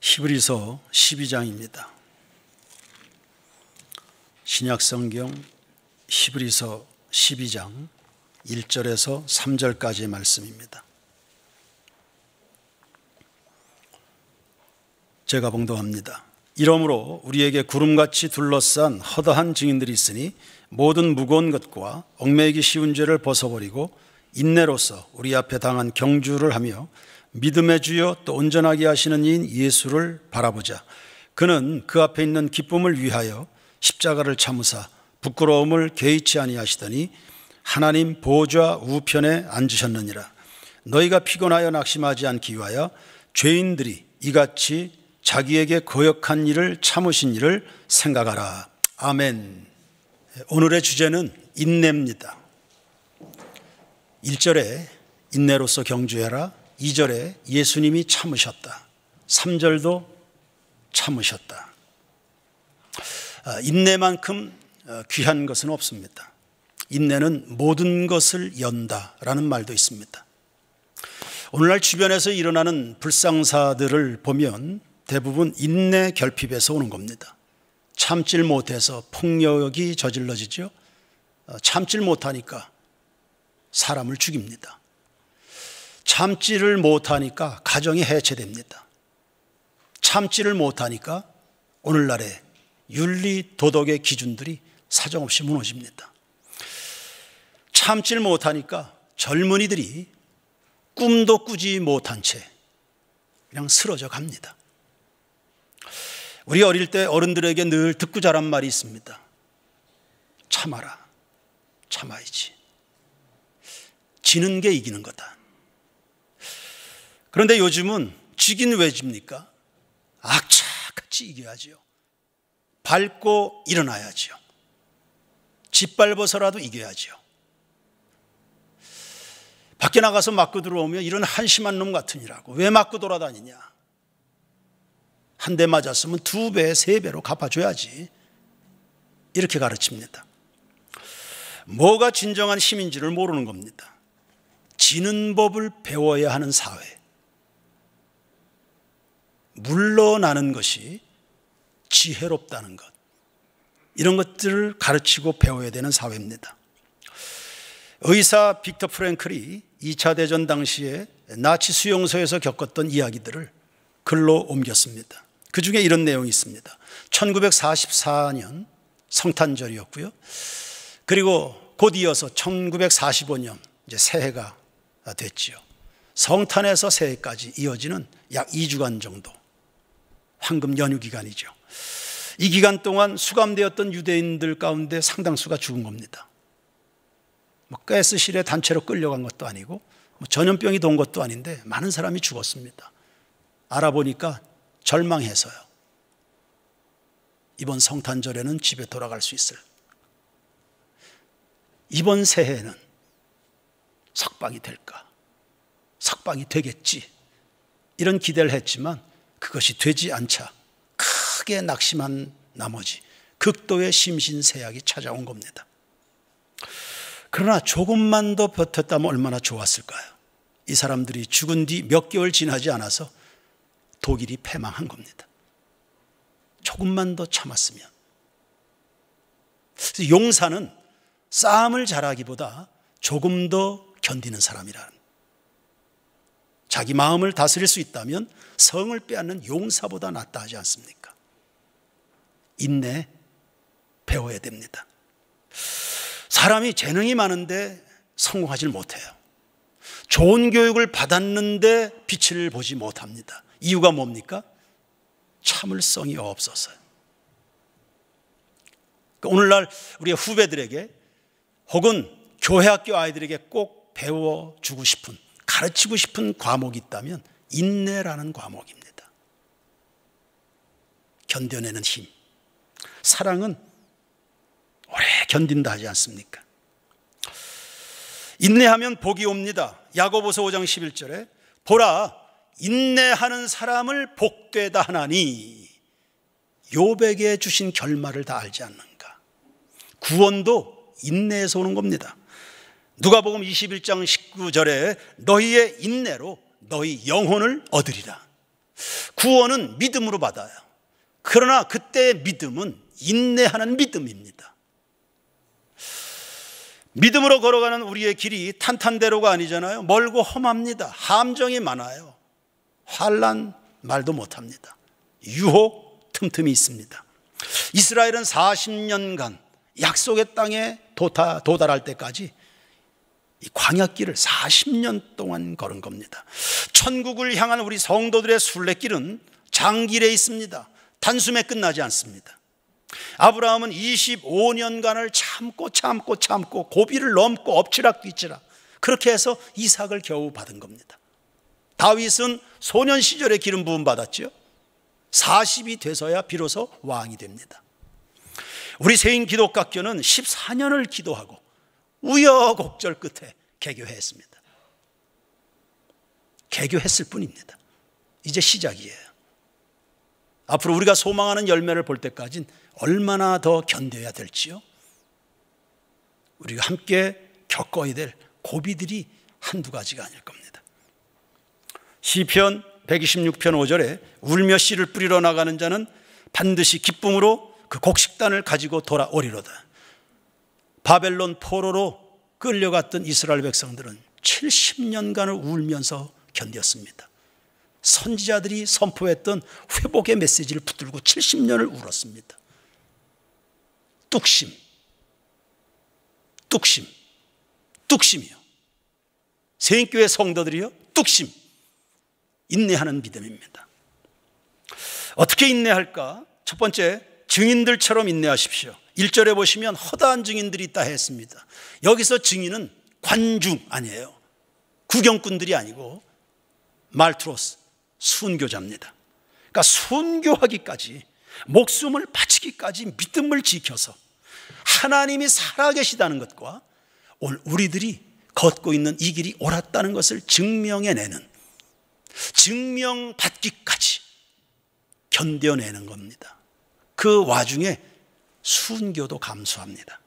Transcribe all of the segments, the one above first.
히브리서 12장입니다. 신약성경 히브리서 12장 1절에서 3절까지의 말씀입니다. 제가 봉독합니다. 이러므로 우리에게 구름같이 둘러싼 허다한 증인들이 있으니 모든 무거운 것과 얽매이기 쉬운 죄를 벗어버리고 인내로서 우리 앞에 당한 경주를 하며 믿음의 주여 또 온전하게 하시는 이인 예수를 바라보자. 그는 그 앞에 있는 기쁨을 위하여 십자가를 참으사 부끄러움을 개의치 아니하시더니 하나님 보좌 우편에 앉으셨느니라. 너희가 피곤하여 낙심하지 않기 위하여 죄인들이 이같이 자기에게 거역한 일을 참으신 일을 생각하라. 아멘. 오늘의 주제는 인내입니다. 1절에 인내로서 경주해라, 2절에 예수님이 참으셨다, 3절도 참으셨다. 인내만큼 귀한 것은 없습니다. 인내는 모든 것을 연다라는 말도 있습니다. 오늘날 주변에서 일어나는 불상사들을 보면 대부분 인내 결핍에서 오는 겁니다. 참질 못해서 폭력이 저질러지죠. 참질 못하니까 사람을 죽입니다. 참지를 못하니까 가정이 해체됩니다. 참지를 못하니까 오늘날의 윤리 도덕의 기준들이 사정없이 무너집니다. 참지를 못하니까 젊은이들이 꿈도 꾸지 못한 채 그냥 쓰러져 갑니다. 우리 어릴 때 어른들에게 늘 듣고 자란 말이 있습니다. 참아라. 참아야지. 지는 게 이기는 거다. 그런데 요즘은 지긴 왜 집니까? 악착같이 이겨야지요. 밟고 일어나야지요. 짓밟아서라도 이겨야지요. 밖에 나가서 맞고 들어오면 이런 한심한 놈 같으니라고. 왜 맞고 돌아다니냐? 한 대 맞았으면 2배, 3배로 갚아줘야지. 이렇게 가르칩니다. 뭐가 진정한 힘인지를 모르는 겁니다. 지는 법을 배워야 하는 사회. 물러나는 것이 지혜롭다는 것. 이런 것들을 가르치고 배워야 되는 사회입니다. 의사 빅터 프랭클이 2차 대전 당시에 나치 수용소에서 겪었던 이야기들을 글로 옮겼습니다. 그 중에 이런 내용이 있습니다. 1944년 성탄절이었고요. 그리고 곧 이어서 1945년 이제 새해가 됐지요. 성탄에서 새해까지 이어지는 약 2주간 정도 황금 연휴 기간이죠. 이 기간 동안 수감되었던 유대인들 가운데 상당수가 죽은 겁니다. 가스실에 단체로 끌려간 것도 아니고 전염병이 돈 것도 아닌데 많은 사람이 죽었습니다. 알아보니까 절망해서요. 이번 성탄절에는 집에 돌아갈 수 있을. 이번 새해에는 석방이 될까? 석방이 되겠지. 이런 기대를 했지만 그것이 되지 않자 크게 낙심한 나머지 극도의 심신세약이 찾아온 겁니다. 그러나 조금만 더 버텼다면 얼마나 좋았을까요? 이 사람들이 죽은 뒤 몇 개월 지나지 않아서 독일이 패망한 겁니다. 조금만 더 참았으면. 용사는 싸움을 잘하기보다 조금 더 견디는 사람이라는. 자기 마음을 다스릴 수 있다면 성을 빼앗는 용사보다 낫다 하지 않습니까? 인내 배워야 됩니다. 사람이 재능이 많은데 성공하지 못해요. 좋은 교육을 받았는데 빛을 보지 못합니다. 이유가 뭡니까? 참을성이 없어서요. 오늘날 우리의 후배들에게 혹은 교회학교 아이들에게 꼭 배워주고 싶은, 가르치고 싶은 과목이 있다면 인내라는 과목입니다. 견뎌내는 힘. 사랑은 오래 견딘다 하지 않습니까? 인내하면 복이 옵니다. 야고보서 5장 11절에 보라 인내하는 사람을 복되다 하나니 욥에게 주신 결말을 다 알지 않는가. 구원도 인내에서 오는 겁니다. 누가복음 21장 19절에 너희의 인내로 너희 영혼을 얻으리라. 구원은 믿음으로 받아요. 그러나 그때의 믿음은 인내하는 믿음입니다. 믿음으로 걸어가는 우리의 길이 탄탄대로가 아니잖아요. 멀고 험합니다. 함정이 많아요. 환난 말도 못합니다. 유혹 틈틈이 있습니다. 이스라엘은 40년간 약속의 땅에 도달할 때까지 이 광야길을 40년 동안 걸은 겁니다. 천국을 향한 우리 성도들의 순례길은 장길에 있습니다. 단숨에 끝나지 않습니다. 아브라함은 25년간을 참고 고비를 넘고 엎치락뒤치락 그렇게 해서 이삭을 겨우 받은 겁니다. 다윗은 소년 시절에 기름 부음 받았죠. 40이 돼서야 비로소 왕이 됩니다. 우리 세인 기독학교는 14년을 기도하고 우여곡절 끝에 개교했습니다. 개교했을 뿐입니다. 이제 시작이에요. 앞으로 우리가 소망하는 열매를 볼 때까지는 얼마나 더 견뎌야 될지요. 우리가 함께 겪어야 될 고비들이 한두 가지가 아닐 겁니다. 시편 126편 5절에 울며 씨를 뿌리러 나가는 자는 반드시 기쁨으로 그 곡식단을 가지고 돌아오리로다. 바벨론 포로로 끌려갔던 이스라엘 백성들은 70년간을 울면서 견뎠습니다. 선지자들이 선포했던 회복의 메시지를 붙들고 70년을 울었습니다. 뚝심이요. 세인교회 성도들이요, 뚝심, 인내하는 믿음입니다. 어떻게 인내할까? 첫 번째, 증인들처럼 인내하십시오. 1절에 보시면 허다한 증인들이 있다 했습니다. 여기서 증인은 관중 아니에요. 구경꾼들이 아니고 말투로스, 순교자입니다. 그러니까 순교하기까지, 목숨을 바치기까지 믿음을 지켜서 하나님이 살아계시다는 것과 오늘 우리들이 걷고 있는 이 길이 옳았다는 것을 증명해내는, 증명받기까지 견뎌내는 겁니다. 그 와중에 순교도 감수합니다.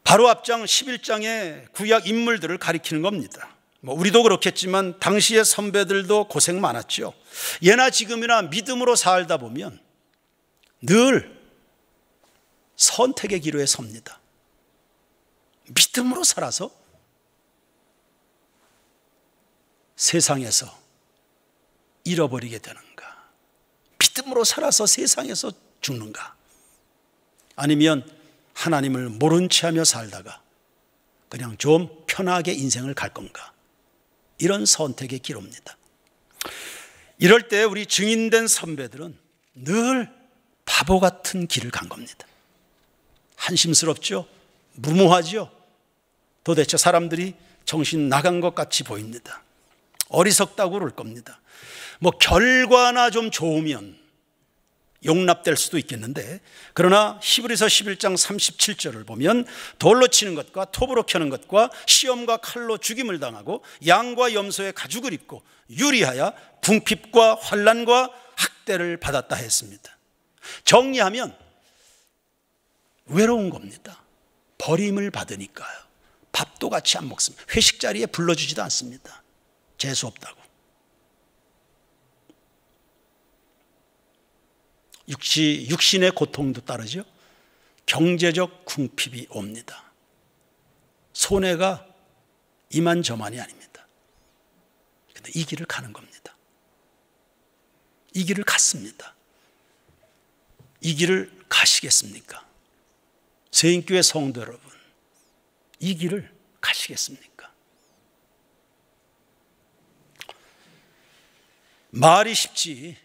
바로 앞장 11장의 구약 인물들을 가리키는 겁니다. 우리도 그렇겠지만 당시의 선배들도 고생 많았죠. 예나 지금이나 믿음으로 살다 보면 늘 선택의 기로에 섭니다. 믿음으로 살아서 세상에서 잃어버리게 되는가, 믿음으로 살아서 세상에서 죽는가, 아니면 하나님을 모른 채 하며 살다가 그냥 좀 편하게 인생을 갈 건가, 이런 선택의 기로입니다. 이럴 때 우리 증인된 선배들은 늘 바보 같은 길을 간 겁니다. 한심스럽죠? 무모하죠? 도대체 사람들이 정신 나간 것 같이 보입니다. 어리석다고 그럴 겁니다. 결과나 좀 좋으면 용납될 수도 있겠는데, 그러나 히브리서 11장 37절을 보면 돌로 치는 것과 톱으로 켜는 것과 시험과 칼로 죽임을 당하고 양과 염소의 가죽을 입고 유리하여 궁핍과 환난과 학대를 받았다 했습니다. 정리하면 외로운 겁니다. 버림을 받으니까요. 밥도 같이 안 먹습니다. 회식 자리에 불러주지도 않습니다. 재수 없다고. 육신의 고통도 따르죠. 경제적 궁핍이 옵니다. 손해가 이만저만이 아닙니다. 그런데 이 길을 가는 겁니다. 이 길을 갔습니다. 이 길을 가시겠습니까? 세인교회 성도 여러분, 이 길을 가시겠습니까? 말이 쉽지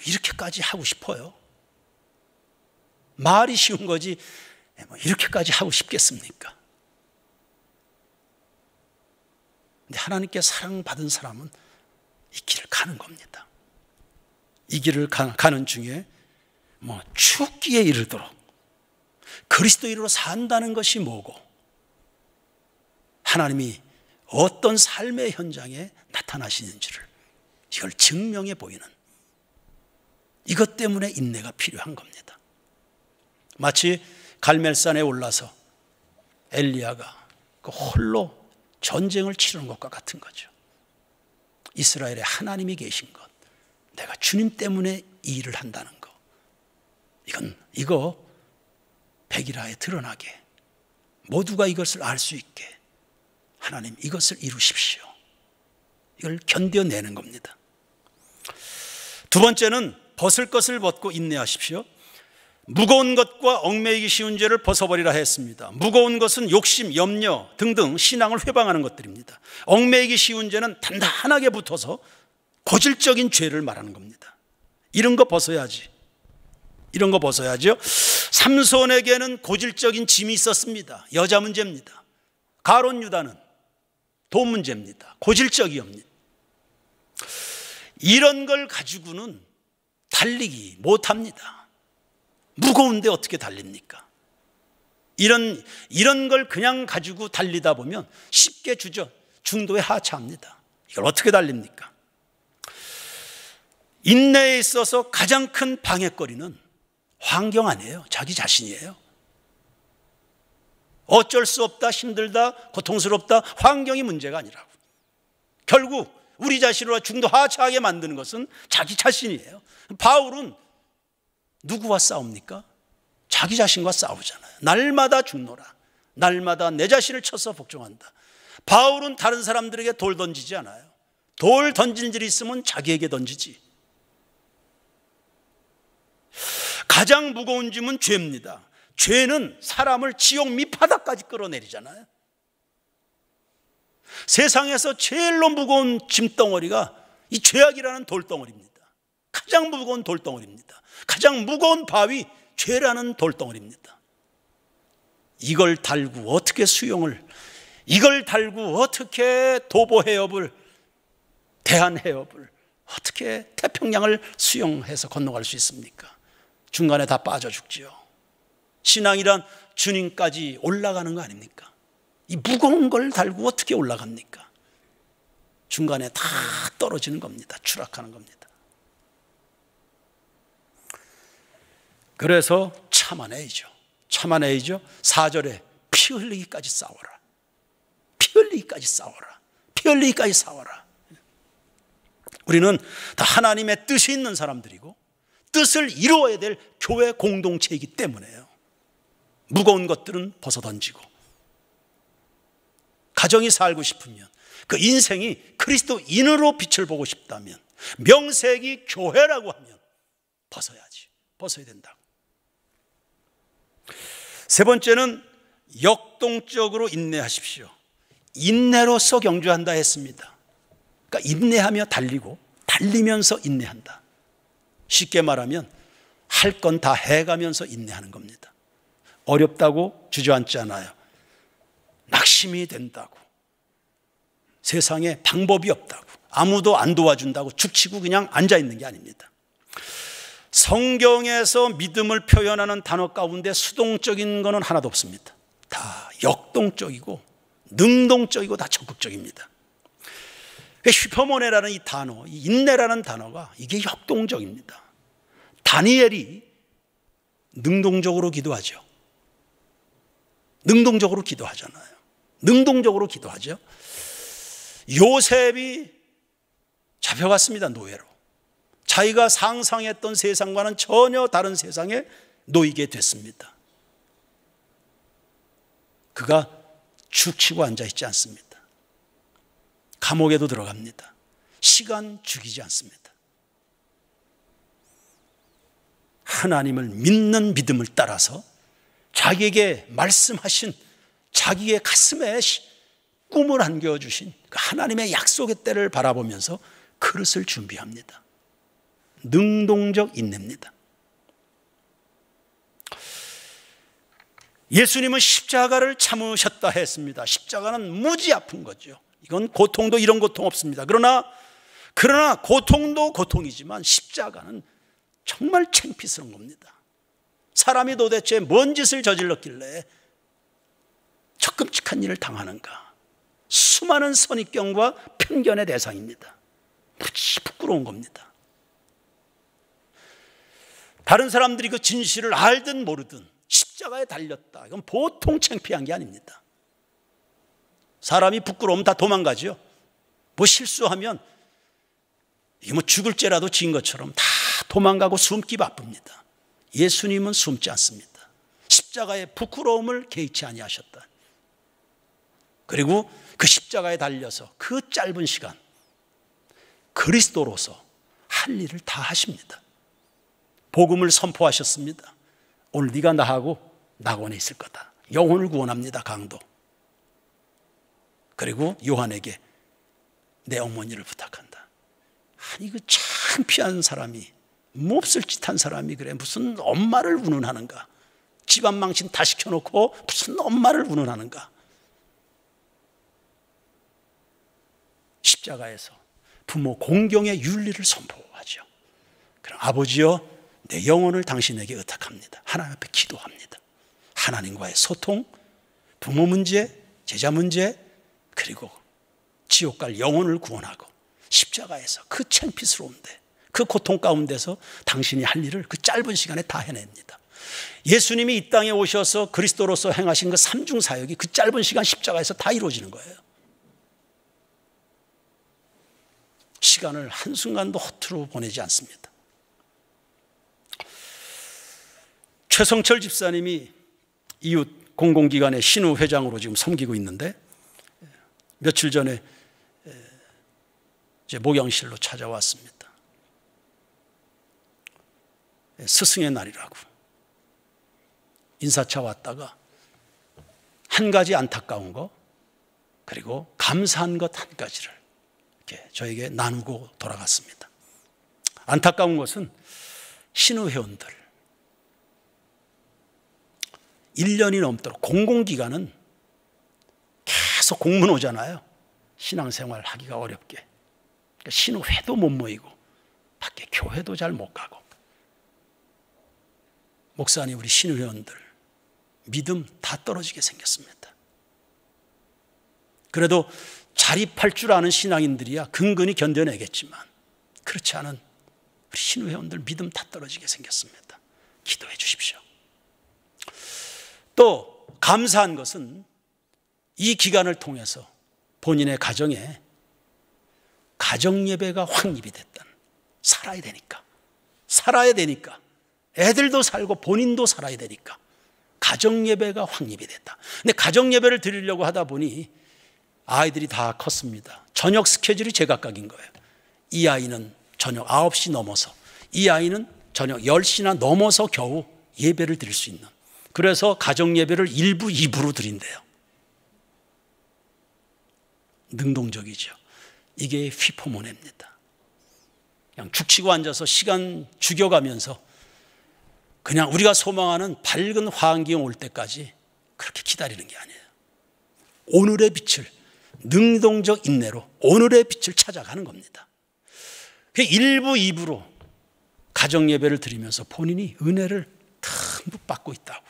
이렇게까지 하고 싶어요? 말이 쉬운 거지 이렇게까지 하고 싶겠습니까? 근데 하나님께 사랑받은 사람은 이 길을 가는 겁니다. 이 길을 가는 중에 죽기에 이르도록 그리스도인으로 산다는 것이 뭐고, 하나님이 어떤 삶의 현장에 나타나시는지를 이걸 증명해 보이는, 이것 때문에 인내가 필요한 겁니다. 마치 갈멜산에 올라서 엘리야가 홀로 전쟁을 치르는 것과 같은 거죠. 이스라엘에 하나님이 계신 것, 내가 주님 때문에 이 일을 한다는 거, 이거 백일하에 드러나게, 모두가 이것을 알 수 있게 하나님 이것을 이루십시오. 이걸 견뎌내는 겁니다. 두 번째는 벗을 것을 벗고 인내하십시오. 무거운 것과 얽매이기 쉬운 죄를 벗어버리라 했습니다. 무거운 것은 욕심, 염려 등등 신앙을 회방하는 것들입니다. 얽매이기 쉬운 죄는 단단하게 붙어서 고질적인 죄를 말하는 겁니다. 이런 거 벗어야지. 이런 거 벗어야죠. 삼손에게는 고질적인 짐이 있었습니다. 여자 문제입니다. 가론 유다는 돈 문제입니다. 고질적이옵니다. 이런 걸 가지고는 달리기 못합니다. 무거운데 어떻게 달립니까? 이런 걸 그냥 가지고 달리다 보면 쉽게 중도에 하차합니다. 이걸 어떻게 달립니까? 인내에 있어서 가장 큰 방해거리는 환경 아니에요. 자기 자신이에요. 어쩔 수 없다, 힘들다, 고통스럽다, 환경이 문제가 아니라고. 결국 우리 자신으로 중도 하차하게 만드는 것은 자기 자신이에요. 바울은 누구와 싸웁니까? 자기 자신과 싸우잖아요. 날마다 죽노라. 날마다 내 자신을 쳐서 복종한다. 바울은 다른 사람들에게 돌 던지지 않아요. 돌 던질 일이 있으면 자기에게 던지지. 가장 무거운 짐은 죄입니다. 죄는 사람을 지옥 밑바닥까지 끌어내리잖아요. 세상에서 제일로 무거운 짐덩어리가 이 죄악이라는 돌덩어리입니다. 가장 무거운 돌덩어리입니다. 가장 무거운 바위, 죄라는 돌덩어리입니다. 이걸 달고 어떻게 이걸 달고 어떻게 도보 해협을, 대한 해협을, 어떻게 태평양을 수영해서 건너갈 수 있습니까? 중간에 다 빠져 죽지요. 신앙이란 주님까지 올라가는 거 아닙니까? 이 무거운 걸 달고 어떻게 올라갑니까? 중간에 다 떨어지는 겁니다. 추락하는 겁니다. 그래서 참아내야죠. 4절에 피 흘리기까지 싸워라. 피 흘리기까지 싸워라. 피 흘리기까지 싸워라. 우리는 다 하나님의 뜻이 있는 사람들이고 뜻을 이루어야 될 교회 공동체이기 때문에요. 무거운 것들은 벗어던지고, 가정이 살고 싶으면, 그 인생이 그리스도인으로 빛을 보고 싶다면, 명색이 교회라고 하면 벗어야지. 벗어야 된다고. 세 번째는 역동적으로 인내하십시오. 인내로서 경주한다 했습니다. 그러니까 인내하며 달리고 달리면서 인내한다. 쉽게 말하면 할 건 다 해가면서 인내하는 겁니다. 어렵다고 주저앉지 않아요. 낙심이 된다고, 세상에 방법이 없다고, 아무도 안 도와준다고 죽치고 그냥 앉아있는 게 아닙니다. 성경에서 믿음을 표현하는 단어 가운데 수동적인 거는 하나도 없습니다. 다 역동적이고 능동적이고 다 적극적입니다. 휘퍼모네라는 이 단어, 이 인내라는 단어가 이게 역동적입니다. 다니엘이 능동적으로 기도하죠. 능동적으로 기도하잖아요. 능동적으로 기도하죠. 요셉이 잡혀갔습니다. 노예로. 자기가 상상했던 세상과는 전혀 다른 세상에 놓이게 됐습니다. 그가 죽치고 앉아있지 않습니다. 감옥에도 들어갑니다. 시간 죽이지 않습니다. 하나님을 믿는 믿음을 따라서 자기에게 말씀하신, 자기의 가슴에 꿈을 안겨주신 그 하나님의 약속의 때를 바라보면서 그릇을 준비합니다. 능동적 인내입니다. 예수님은 십자가를 참으셨다 했습니다. 십자가는 무지 아픈 거죠. 이건 고통도 이런 고통 없습니다. 그러나 고통도 고통이지만 십자가는 정말 창피스러운 겁니다. 사람이 도대체 뭔 짓을 저질렀길래 저 끔찍한 일을 당하는가. 수많은 선입견과 편견의 대상입니다. 무지 부끄러운 겁니다. 다른 사람들이 그 진실을 알든 모르든 십자가에 달렸다, 이건 보통 창피한 게 아닙니다. 사람이 부끄러우면 다 도망가죠. 뭐 실수하면 뭐 죽을 죄라도 지은 것처럼 다 도망가고 숨기 바쁩니다. 예수님은 숨지 않습니다. 십자가의 부끄러움을 개의치 아니하셨다. 그리고 그 십자가에 달려서 그 짧은 시간 그리스도로서 할 일을 다 하십니다. 복음을 선포하셨습니다. 오늘 네가 나하고 낙원에 있을 거다. 영혼을 구원합니다. 강도. 그리고 요한에게 내 어머니를 부탁한다. 아니 그 창피한 사람이 몹쓸 짓한 사람이 그래 무슨 엄마를 운운하는가. 집안 망신 다 시켜놓고 무슨 엄마를 운운하는가. 십자가에서 부모 공경의 윤리를 선포하죠. 그럼 아버지여 내 영혼을 당신에게 의탁합니다. 하나님 앞에 기도합니다. 하나님과의 소통, 부모 문제, 제자 문제, 그리고 지옥 갈 영혼을 구원하고 십자가에서 그 창피스러운데 그 고통 가운데서 당신이 할 일을 그 짧은 시간에 다 해냅니다. 예수님이 이 땅에 오셔서 그리스도로서 행하신 그 삼중 사역이 그 짧은 시간 십자가에서 다 이루어지는 거예요. 시간을 한순간도 허투루 보내지 않습니다. 최성철 집사님이 이웃 공공기관의 신우 회장으로 지금 섬기고 있는데 며칠 전에 제 목양실로 찾아왔습니다. 스승의 날이라고 인사차 왔다가 한 가지 안타까운 거 그리고 감사한 것 한 가지를 이렇게 저에게 나누고 돌아갔습니다. 안타까운 것은 신우 회원들 1년이 넘도록 공공기관은 계속 공문 오잖아요. 신앙생활 하기가 어렵게. 그러니까 신우회도 못 모이고 밖에 교회도 잘 못 가고. 목사님 우리 신우회원들 믿음 다 떨어지게 생겼습니다. 그래도 자립할 줄 아는 신앙인들이야 근근히 견뎌내겠지만 그렇지 않은 우리 신우회원들 믿음 다 떨어지게 생겼습니다. 기도해 주십시오. 또 감사한 것은 이 기간을 통해서 본인의 가정에 가정예배가 확립이 됐다. 살아야 되니까 애들도 살고 본인도 살아야 되니까 가정예배가 확립이 됐다. 근데 가정예배를 드리려고 하다 보니 아이들이 다 컸습니다. 저녁 스케줄이 제각각인 거예요. 이 아이는 저녁 9시 넘어서 이 아이는 저녁 10시나 넘어서 겨우 예배를 드릴 수 있는, 그래서 가정예배를 1부, 2부로 드린대요. 능동적이죠. 이게 휘포모네입니다. 그냥 죽치고 앉아서 시간 죽여가면서 그냥 우리가 소망하는 밝은 환경 올 때까지 그렇게 기다리는 게 아니에요. 오늘의 빛을 능동적 인내로 오늘의 빛을 찾아가는 겁니다. 1부, 2부로 가정예배를 드리면서 본인이 은혜를 듬뿍 받고 있다고.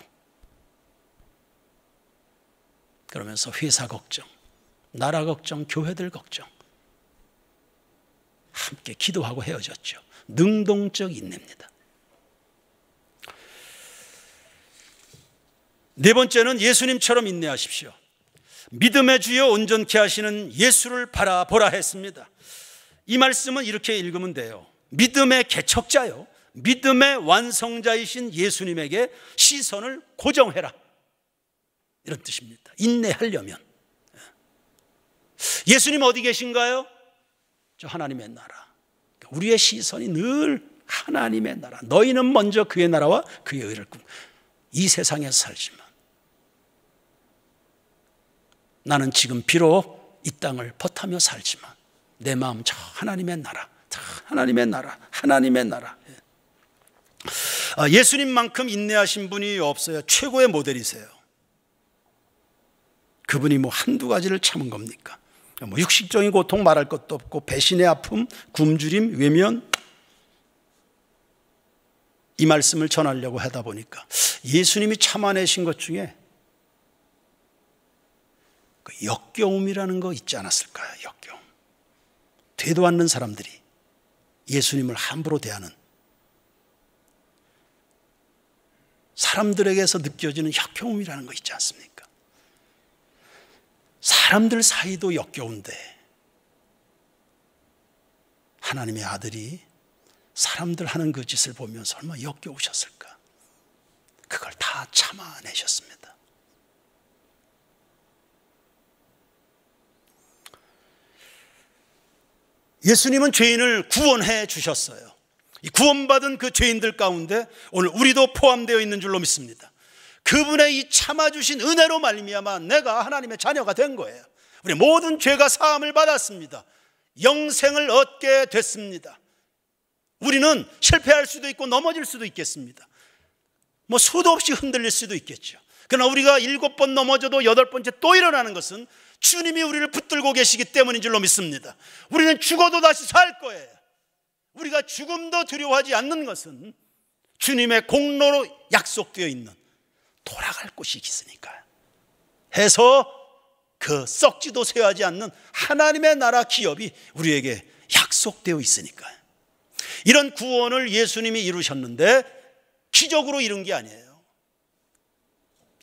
그러면서 회사 걱정, 나라 걱정, 교회들 걱정 함께 기도하고 헤어졌죠. 능동적 인내입니다. 네 번째는 예수님처럼 인내하십시오. 믿음의 주여 온전케 하시는 예수를 바라보라 했습니다. 이 말씀은 이렇게 읽으면 돼요. 믿음의 개척자요, 믿음의 완성자이신 예수님에게 시선을 고정해라, 이런 뜻입니다. 인내하려면. 예수님 어디 계신가요? 저 하나님의 나라. 우리의 시선이 늘 하나님의 나라. 너희는 먼저 그의 나라와 그의 의를 꿈. 이 세상에서 살지만 나는 지금 비록 이 땅을 벗하며 살지만 내 마음 저 하나님의 나라, 저 하나님의 나라, 하나님의 나라. 예수님만큼 인내하신 분이 없어요. 최고의 모델이세요. 그분이 뭐 한두 가지를 참은 겁니까? 뭐 육식적인 고통 말할 것도 없고 배신의 아픔, 굶주림, 외면, 이 말씀을 전하려고 하다 보니까 예수님이 참아내신 것 중에 그 역겨움이라는 거 있지 않았을까요? 역겨움. 되도 않는 사람들이 예수님을 함부로 대하는, 사람들에게서 느껴지는 역겨움이라는 거 있지 않습니까? 사람들 사이도 역겨운데 하나님의 아들이 사람들 하는 그 짓을 보면서 얼마나 역겨우셨을까. 그걸 다 참아내셨습니다. 예수님은 죄인을 구원해 주셨어요. 이 구원받은 그 죄인들 가운데 오늘 우리도 포함되어 있는 줄로 믿습니다. 그분의 이 참아주신 은혜로 말미암아 내가 하나님의 자녀가 된 거예요. 우리 모든 죄가 사함을 받았습니다. 영생을 얻게 됐습니다. 우리는 실패할 수도 있고 넘어질 수도 있겠습니다. 수도 없이 흔들릴 수도 있겠죠. 그러나 우리가 7번 넘어져도 8번째 또 일어나는 것은 주님이 우리를 붙들고 계시기 때문인 줄로 믿습니다. 우리는 죽어도 다시 살 거예요. 우리가 죽음도 두려워하지 않는 것은 주님의 공로로 약속되어 있는 돌아갈 곳이 있으니까요. 해서 그 썩지도 쇠하지 않는 하나님의 나라 기업이 우리에게 약속되어 있으니까요. 이런 구원을 예수님이 이루셨는데 기적으로 이룬 게 아니에요.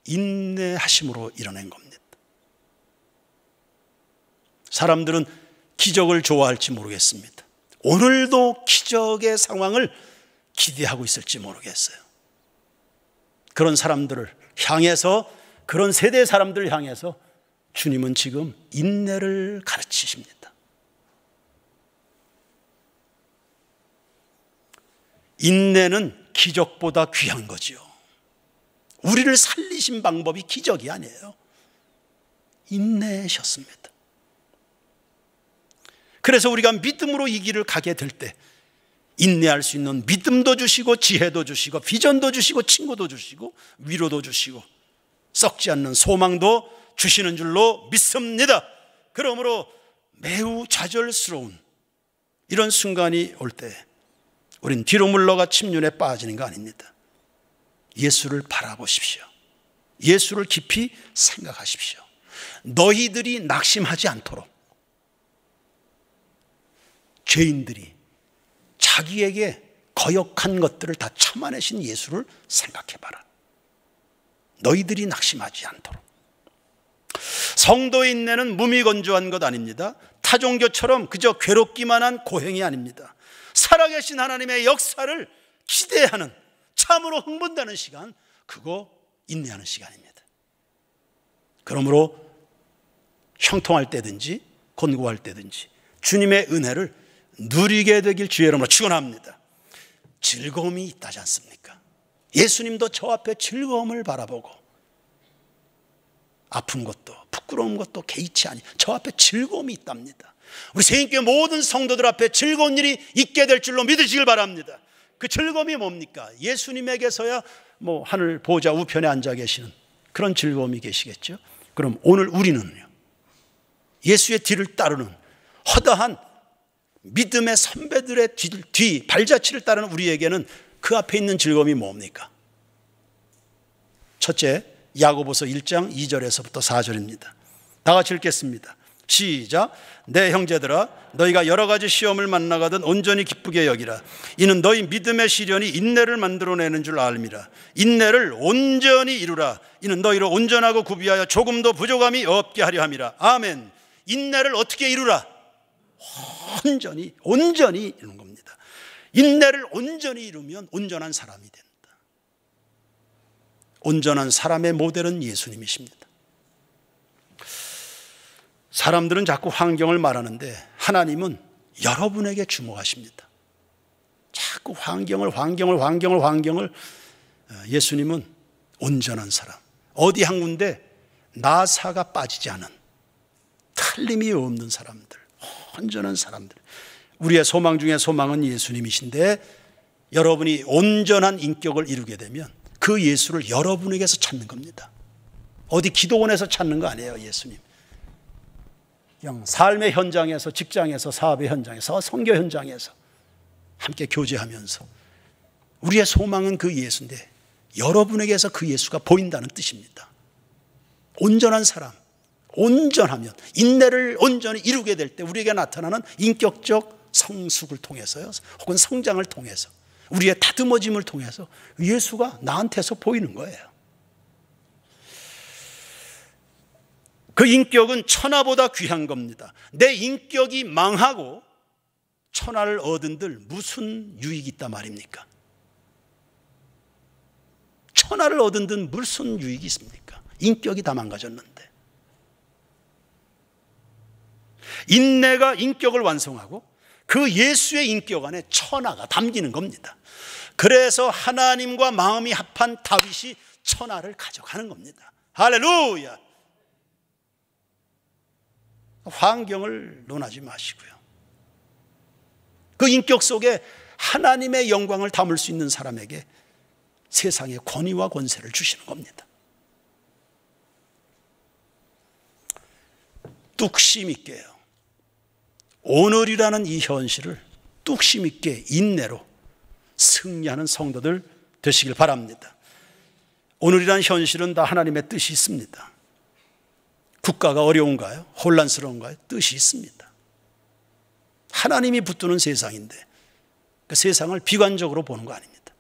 인내하심으로 이뤄낸 겁니다. 사람들은 기적을 좋아할지 모르겠습니다. 오늘도 기적의 상황을 기대하고 있을지 모르겠어요. 그런 사람들을 향해서, 그런 세대 사람들을 향해서 주님은 지금 인내를 가르치십니다. 인내는 기적보다 귀한 거지요. 우리를 살리신 방법이 기적이 아니에요. 인내셨습니다. 그래서 우리가 믿음으로 이 길을 가게 될 때 인내할 수 있는 믿음도 주시고 지혜도 주시고 비전도 주시고 친구도 주시고 위로도 주시고 썩지 않는 소망도 주시는 줄로 믿습니다. 그러므로 매우 좌절스러운 이런 순간이 올 때 우린 뒤로 물러가 침륜에 빠지는 거 아닙니다. 예수를 바라보십시오. 예수를 깊이 생각하십시오. 너희들이 낙심하지 않도록 죄인들이 자기에게 거역한 것들을 다 참아내신 예수를 생각해봐라. 너희들이 낙심하지 않도록. 성도의 인내는 무미건조한 것 아닙니다. 타종교처럼 그저 괴롭기만 한 고행이 아닙니다. 살아계신 하나님의 역사를 기대하는, 참으로 흥분되는 시간, 그거 인내하는 시간입니다. 그러므로 형통할 때든지 곤고할 때든지 주님의 은혜를 누리게 되길 주의 이름으로 축원합니다. 즐거움이 있다지 않습니까? 예수님도 저 앞에 즐거움을 바라보고 아픈 것도 부끄러운 것도 개의치 아니 저 앞에 즐거움이 있답니다. 우리 세인교회 모든 성도들 앞에 즐거운 일이 있게 될 줄로 믿으시길 바랍니다. 그 즐거움이 뭡니까? 예수님에게서야 하늘 보좌 우편에 앉아 계시는 그런 즐거움이 계시겠죠. 그럼 오늘 우리는요, 예수의 뒤를 따르는 허다한 믿음의 선배들의 뒤 발자취를 따르는 우리에게는 그 앞에 있는 즐거움이 뭡니까? 첫째, 야고보서 1장 2절에서부터 4절입니다. 다 같이 읽겠습니다. 시작. 내 형제들아, 너희가 여러 가지 시험을 만나거든 온전히 기쁘게 여기라. 이는 너희 믿음의 시련이 인내를 만들어내는 줄 알미라. 인내를 온전히 이루라. 이는 너희로 온전하고 구비하여 조금도 부족함이 없게 하려 함이라. 아멘. 인내를 어떻게 이루라? 온전히 이루는 겁니다. 인내를 온전히 이루면 온전한 사람이 된다. 온전한 사람의 모델은 예수님이십니다. 사람들은 자꾸 환경을 말하는데 하나님은 여러분에게 주목하십니다. 자꾸 환경을 예수님은 온전한 사람, 어디 한 군데 나사가 빠지지 않은 틀림이 없는 사람들, 온전한 사람들. 우리의 소망 중에 소망은 예수님이신데 여러분이 온전한 인격을 이루게 되면 그 예수를 여러분에게서 찾는 겁니다. 어디 기도원에서 찾는 거 아니에요. 예수님 그냥 삶의 현장에서, 직장에서, 사업의 현장에서, 선교 현장에서 함께 교제하면서 우리의 소망은 그 예수인데 여러분에게서 그 예수가 보인다는 뜻입니다. 온전한 사람, 온전하면 인내를 온전히 이루게 될 때 우리에게 나타나는 인격적 성숙을 통해서요, 혹은 성장을 통해서, 우리의 다듬어짐을 통해서 예수가 나한테서 보이는 거예요. 그 인격은 천하보다 귀한 겁니다. 내 인격이 망하고 천하를 얻은들 무슨 유익이 있단 말입니까? 천하를 얻은들 무슨 유익이 있습니까? 인격이 다 망가졌는데. 인내가 인격을 완성하고 그 예수의 인격 안에 천하가 담기는 겁니다. 그래서 하나님과 마음이 합한 다윗이 천하를 가져가는 겁니다. 할렐루야. 환경을 논하지 마시고요. 그 인격 속에 하나님의 영광을 담을 수 있는 사람에게 세상의 권위와 권세를 주시는 겁니다. 뚝심 있게요. 오늘이라는 이 현실을 뚝심 있게 인내로 승리하는 성도들 되시길 바랍니다. 오늘이라는 현실은 다 하나님의 뜻이 있습니다. 국가가 어려운가요? 혼란스러운가요? 뜻이 있습니다. 하나님이 붙드는 세상인데 그 세상을 비관적으로 보는 거 아닙니다.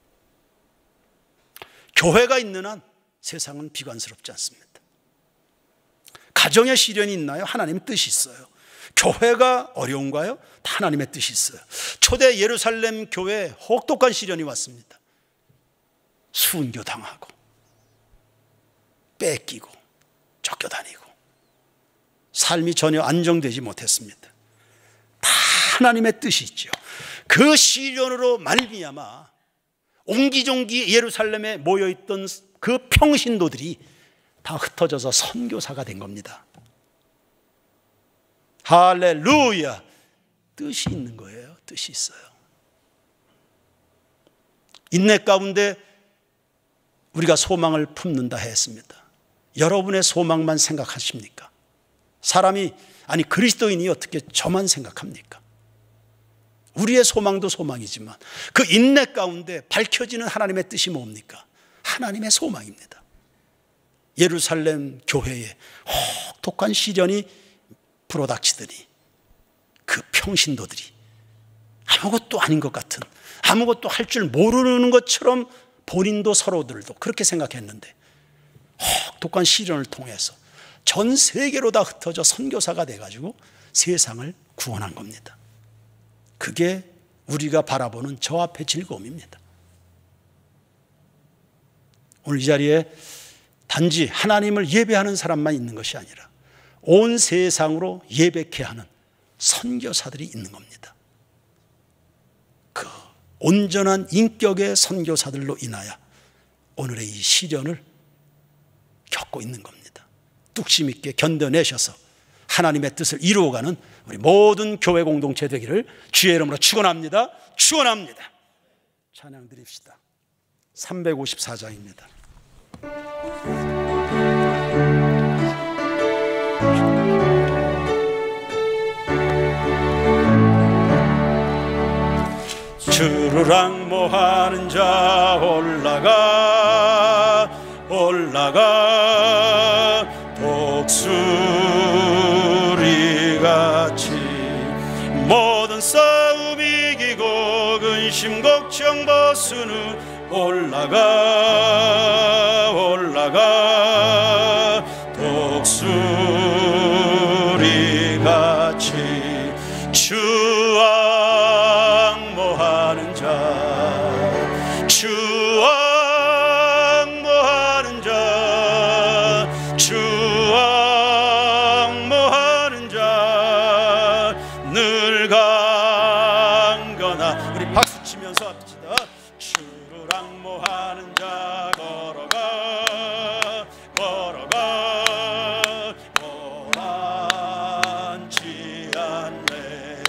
교회가 있는 한 세상은 비관스럽지 않습니다. 가정에 시련이 있나요? 하나님의 뜻이 있어요. 교회가 어려운가요? 다 하나님의 뜻이 있어요. 초대 예루살렘 교회에 혹독한 시련이 왔습니다. 순교당하고 뺏기고 쫓겨다니고 삶이 전혀 안정되지 못했습니다. 다 하나님의 뜻이 있죠. 그 시련으로 말미암아 옹기종기 예루살렘에 모여있던 그 평신도들이 다 흩어져서 선교사가 된 겁니다. 할렐루야. 뜻이 있는 거예요. 뜻이 있어요. 인내 가운데 우리가 소망을 품는다 했습니다. 여러분의 소망만 생각하십니까? 사람이, 아니 그리스도인이 어떻게 저만 생각합니까? 우리의 소망도 소망이지만 그 인내 가운데 밝혀지는 하나님의 뜻이 뭡니까? 하나님의 소망입니다. 예루살렘 교회에 혹독한 시련이 불어닥치더니 그 평신도들이 아무것도 아닌 것 같은, 아무것도 할 줄 모르는 것처럼 본인도 서로들도 그렇게 생각했는데 혹독한 시련을 통해서 전 세계로 다 흩어져 선교사가 돼가지고 세상을 구원한 겁니다. 그게 우리가 바라보는 저 앞의 즐거움입니다. 오늘 이 자리에 단지 하나님을 예배하는 사람만 있는 것이 아니라 온 세상으로 예배케 하는 선교사들이 있는 겁니다. 그 온전한 인격의 선교사들로 인하여 오늘의 이 시련을 겪고 있는 겁니다. 뚝심 있게 견뎌내셔서 하나님의 뜻을 이루어가는 우리 모든 교회 공동체 되기를 주의 이름으로 축원합니다. 축원합니다. 찬양 드립시다. 354장입니다. 주를 앙모하는 자 올라가 올라가 독수리같이 모든 싸움 이기고 근심 걱정 벗은 후 올라가 올라가 독수리같이 주 앙모하는 자 주 앙모하는 자 주 앙모하는 자 늘 강건하 우리 박수 치면서 합시다. 주를 앙모하는 자 걸어가 걸어가 고란치 않네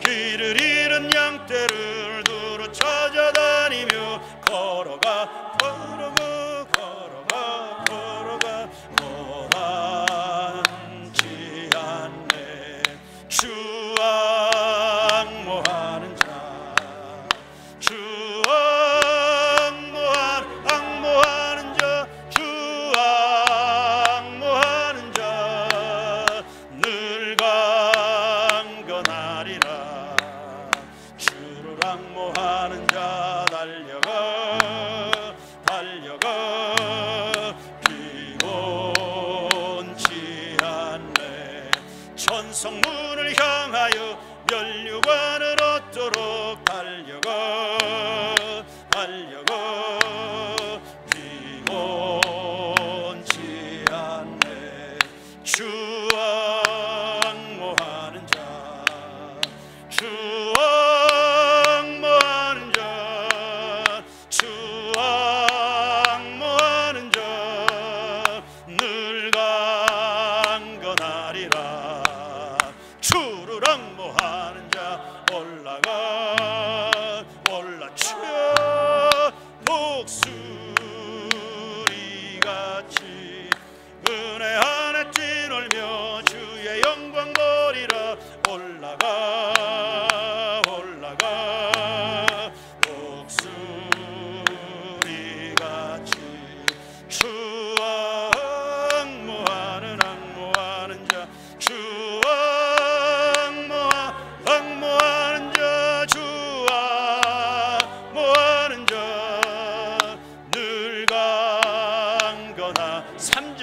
길을 잃은 양떼를 두루 찾아다니며 걸어가 걸어가 걸어가 걸어가 고란치 않네 주 앙모하는 자 주 앙모하는 자 주 앙모하는 자 늘 강건하리라 주를 앙모하는 자 달려가 달려가 피곤치 않네 천성문을 향하여 면류관을 얻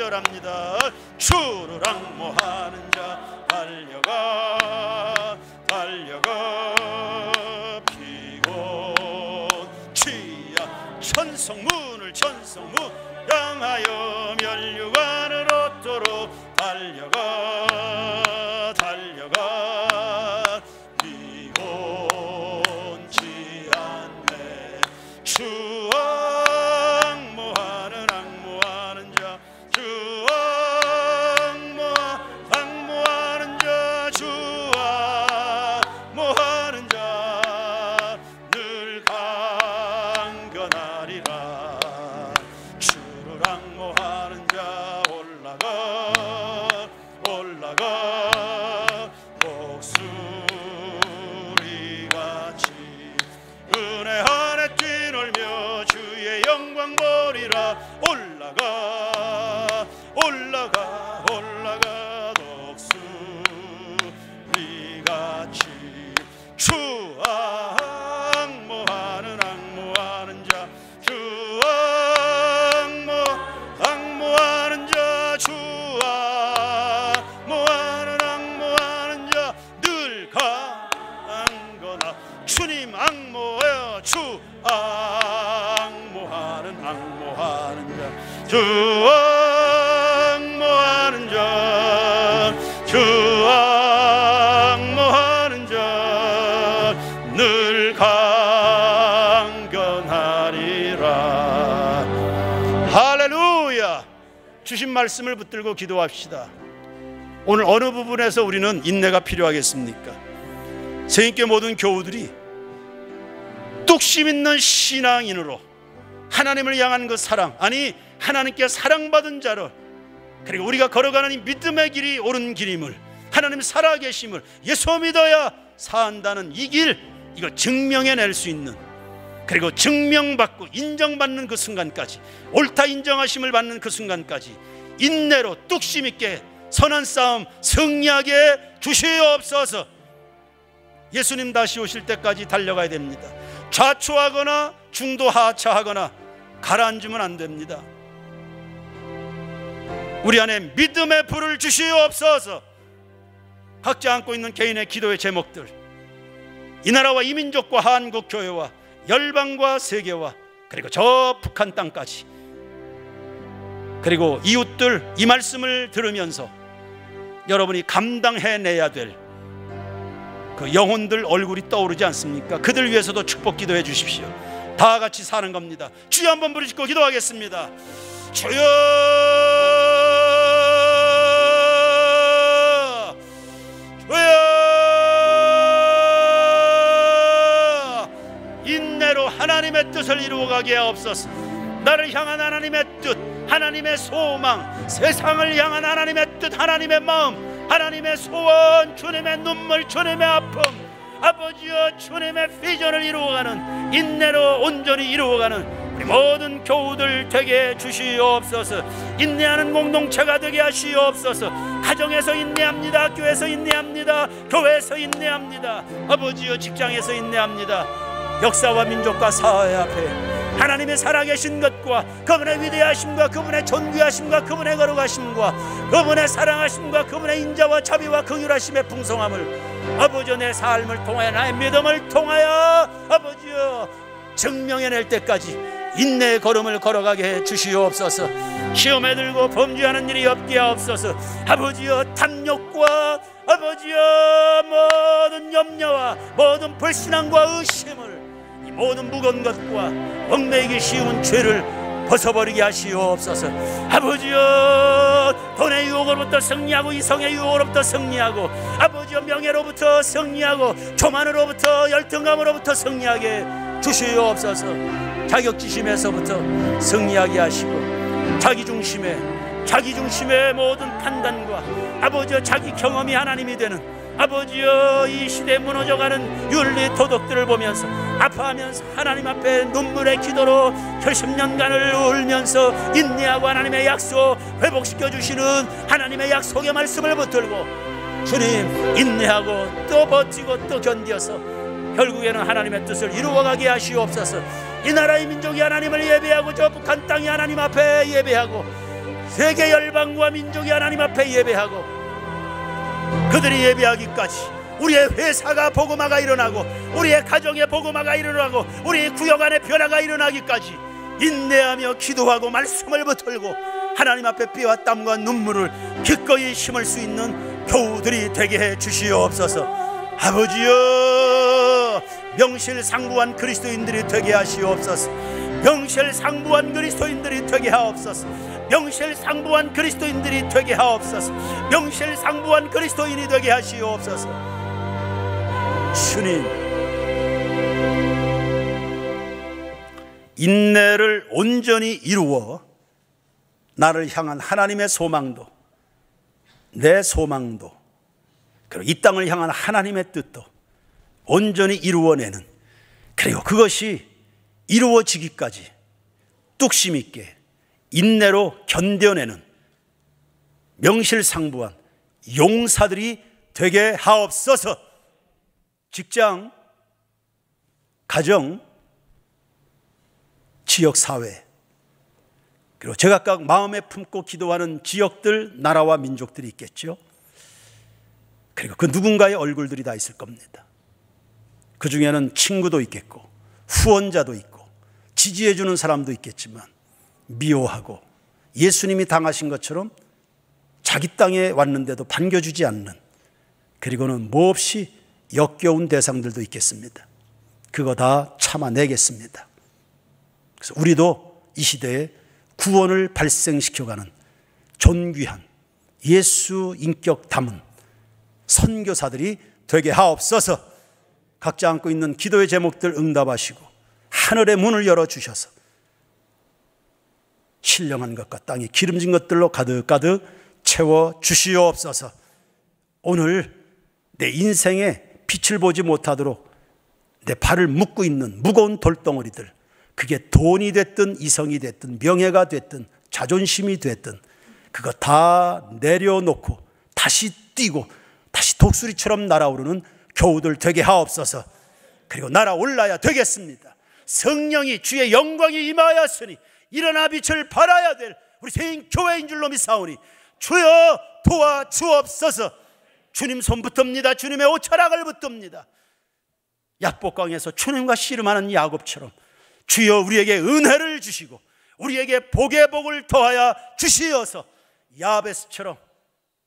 간절합니다. 주를 앙모하는 자 달려가 피곤치야 천성문을 향하여 면류관을 얻도록 달려가 피곤치 않네. 주 앙모하는 자 주 앙모하는 자 주 앙모하는 자 늘 강건하리라. 주를 앙모하는 자 올라가 목소리같이 은혜 안에 뛰놀며 주의 영광 보리라. 올라가 독수리같이 주 앙모하는 자 주 앙모하는 자 주 앙모하는 자 늘 강건하. 주님 앙모하여 주 앙모하는 자 주 앙모하는 자 주 앙모하는 자 늘 강건하리라. 할렐루야. 주신 말씀을 붙들고 기도합시다. 오늘 어느 부분에서 우리는 인내가 필요하겠습니까? 성인교 모든 교우들이 뚝심 있는 신앙인으로 하나님을 향한 그 사랑, 아니 하나님께 사랑받은 자로, 그리고 우리가 걸어가는 이 믿음의 길이 옳은 길임을, 하나님 살아계심을, 예수 믿어야 산다는 이 길, 이거 증명해낼 수 있는, 그리고 증명받고 인정받는 그 순간까지, 옳다 인정하심을 받는 그 순간까지 인내로 뚝심 있게 선한 싸움 승리하게 주시옵소서. 예수님 다시 오실 때까지 달려가야 됩니다. 좌초하거나 중도하차하거나 가라앉으면 안 됩니다. 우리 안에 믿음의 불을 주시옵소서. 각자 안고 있는 개인의 기도의 제목들, 이 나라와 이 민족과 한국 교회와 열방과 세계와 그리고 저 북한 땅까지, 그리고 이웃들, 이 말씀을 들으면서 여러분이 감당해내야 될 그 영혼들 얼굴이 떠오르지 않습니까? 그들 위해서도 축복 기도해 주십시오. 다 같이 사는 겁니다. 주여 한번 부르짖고 기도하겠습니다. 주여, 주여, 인내로 하나님의 뜻을 이루어가게 하옵소서. 나를 향한 하나님의 뜻, 하나님의 소망, 세상을 향한 하나님의 뜻, 하나님의 마음, 하나님의 소원, 주님의 눈물, 주님의 아픔, 아버지여 주님의 비전을 이루어가는, 인내로 온전히 이루어가는 우리 모든 교우들 되게 주시옵소서. 인내하는 공동체가 되게 하시옵소서. 가정에서 인내합니다. 학교에서 인내합니다. 교회에서 인내합니다. 아버지여 직장에서 인내합니다. 역사와 민족과 사회 앞에 하나님의 살아계신 것과 그분의 위대하심과 그분의 존귀하심과 그분의 거룩하심과 그분의 사랑하심과 그분의 인자와 자비와 긍휼하심의 풍성함을 아버지여 내 삶을 통하여 나의 믿음을 통하여 아버지여 증명해낼 때까지 인내의 걸음을 걸어가게 해 주시옵소서. 시험에 들고 범죄하는 일이 없게 하옵소서. 아버지여 탐욕과 아버지여 모든 염려와 모든 불신앙과 의심을, 이 모든 무거운 것과 얽매이기 쉬운 죄를 벗어버리게 하시옵소서. 아버지여 돈의 유혹으로부터 승리하고 이성의 유혹으로부터 승리하고 아버지여 명예로부터 승리하고 교만으로부터 열등감으로부터 승리하게 주시옵소서. 자격지심에서부터 승리하게 하시고 자기중심의 모든 판단과 아버지여 자기 경험이 하나님이 되는 아버지여 이 시대에 무너져가는 윤리 도덕들을 보면서 아파하면서 하나님 앞에 눈물의 기도로 70년간을 울면서 인내하고 하나님의 약속 회복시켜 주시는 하나님의 약속의 말씀을 붙들고 주님 인내하고 또 버티고 또 견디어서 결국에는 하나님의 뜻을 이루어가게 하시옵소서. 이 나라의 민족이 하나님을 예배하고 저 북한 땅이 하나님 앞에 예배하고 세계 열방과 민족이 하나님 앞에 예배하고 그들이 예배하기까지 우리의 회사가 복음화가 일어나고 우리의 가정에 복음화가 일어나고 우리의 구역 안에 변화가 일어나기까지 인내하며 기도하고 말씀을 붙들고 하나님 앞에 피와 땀과 눈물을 기꺼이 심을 수 있는 교우들이 되게 해 주시옵소서. 아버지여, 명실상부한 그리스도인들이 되게 하시옵소서. 명실상부한 그리스도인들이 되게 하옵소서. 명실상부한 그리스도인들이 되게 하옵소서. 명실상부한 그리스도인이 되게 하시옵소서. 주님, 인내를 온전히 이루어 나를 향한 하나님의 소망도, 내 소망도, 그리고 이 땅을 향한 하나님의 뜻도 온전히 이루어내는, 그리고 그것이 이루어지기까지 뚝심 있게 인내로 견뎌내는 명실상부한 용사들이 되게 하옵소서. 직장, 가정, 지역사회, 그리고 제각각 마음에 품고 기도하는 지역들, 나라와 민족들이 있겠죠. 그리고 그 누군가의 얼굴들이 다 있을 겁니다. 그 중에는 친구도 있겠고 후원자도 있고 지지해주는 사람도 있겠지만 미워하고 예수님이 당하신 것처럼 자기 땅에 왔는데도 반겨주지 않는, 그리고는 몹시 역겨운 대상들도 있겠습니다. 그거 다 참아내겠습니다. 그래서 우리도 이 시대에 구원을 발생시켜가는 존귀한 예수 인격 담은 선교사들이 되게 하옵소서. 각자 안고 있는 기도의 제목들 응답하시고 하늘의 문을 열어주셔서 신령한 것과 땅에 기름진 것들로 가득가득 채워주시옵소서. 오늘 내 인생에 빛을 보지 못하도록 내 발을 묶고 있는 무거운 돌덩어리들, 그게 돈이 됐든 이성이 됐든 명예가 됐든 자존심이 됐든 그거 다 내려놓고 다시 뛰고 다시 독수리처럼 날아오르는 교우들 되게 하옵소서. 그리고 날아올라야 되겠습니다. 성령이 주의 영광이 임하였으니 일어나 빛을 발하여야 될 우리 세인 교회인 줄로 믿사오니 주여 도와주옵소서. 주님 손 붙듭니다. 주님의 옷자락을 붙듭니다. 약복강에서 주님과 씨름하는 야곱처럼 주여 우리에게 은혜를 주시고 우리에게 복의 복을 더하여 주시어서 야베스처럼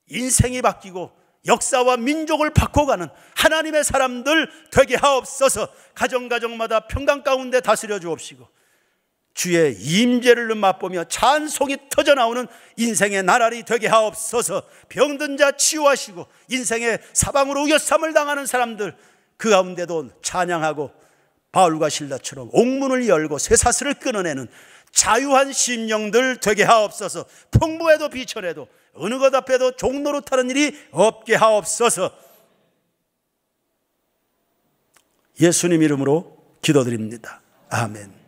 인생이 바뀌고 역사와 민족을 바꿔가는 하나님의 사람들 되게 하옵소서. 가정가정마다 평강 가운데 다스려 주옵시고 주의 임재를 맛보며 찬송이 터져나오는 인생의 나날이 되게 하옵소서. 병든 자 치유하시고 인생의 사방으로 우겨쌈을 당하는 사람들 그 가운데도 찬양하고 바울과 실라처럼 옥문을 열고 쇠사슬을 끊어내는 자유한 심령들 되게 하옵소서. 풍부해도 비천해도 어느 것 앞에도 종노릇하는 일이 없게 하옵소서. 예수님 이름으로 기도드립니다. 아멘.